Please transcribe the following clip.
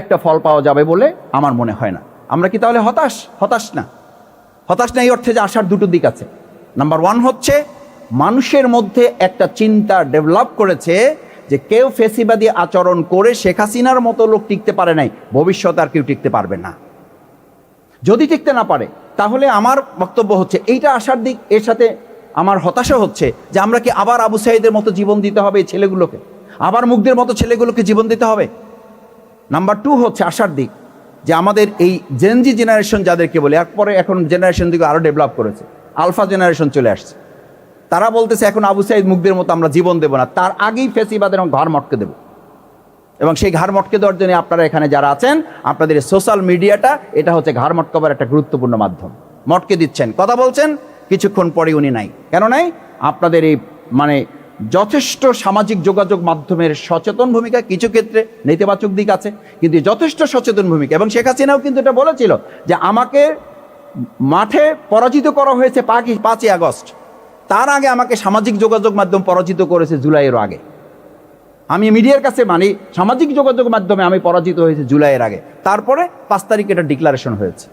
একটা ফল পাওয়া যাবে বলে আমার মনে হয় না। আমরা কি তাহলে হতাশ না? হতাশ না এই অর্থে যে আসার দুটো দিক আছে। নাম্বার ওয়ান হচ্ছে মানুষের মধ্যে একটা চিন্তা ডেভেলপ করেছে যে কেউ ফেসিবাদী আচরণ করে শেখ হাসিনার মতো লোক টিকতে পারে নাই, ভবিষ্যতে আর কেউ টিকতে পারবে না। যদি টিকতে না পারে তাহলে আমার বক্তব্য হচ্ছে এইটা আসার দিক। এর সাথে আমার হতাশা হচ্ছে যে আমরা কি আবার আবু সাঈদের মতো জীবন দিতে হবে এই ছেলেগুলোকে, আবার মুগ্ধের মতো ছেলেগুলোকে জীবন দিতে হবে। নাম্বার টু হচ্ছে আসার দিক যে আমাদের এই জেনজি জেনারেশন যাদেরকে বলে, একপরে এখন জেনারেশন দিকে আরও ডেভেলপ করেছে, আলফা জেনারেশন চলে আসছে। তারা বলতেছে এখন আবু সাঈদ মুগ্ধের মতো আমরা জীবন দেব না, তার আগেই ফেসিবাদের ঘাড় মটকে দেব। এবং সেই ঘাড় মটকে দেওয়ার জন্য আপনারা এখানে যারা আছেন, আপনাদের সোশ্যাল মিডিয়াটা এটা হচ্ছে ঘাড় মটকাবার একটা গুরুত্বপূর্ণ মাধ্যম। মটকে দিচ্ছেন, কথা বলছেন, কিছুক্ষণ পরে উনি নাই। কেন নাই? আপনাদের এই যথেষ্ট সামাজিক যোগাযোগ মাধ্যমের সচেতন ভূমিকা, কিছু ক্ষেত্রে নেতিবাচক দিক আছে, কিন্তু যথেষ্ট সচেতন ভূমিকা। এবং শেখ হাসিনাও কিন্তু এটা বলেছিল যে আমাকে মাঠে পরাজিত করা হয়েছে 5ই আগস্ট, তার আগে আমাকে সামাজিক যোগাযোগ মাধ্যম পরাজিত করেছে জুলাইয়ের আগে। আমি মিডিয়ার কাছে সামাজিক যোগাযোগ মাধ্যমে আমি পরাজিত হয়েছি জুলাইয়ের আগে, তারপরে 5 তারিখে এটা ডিক্লারেশন হয়েছে।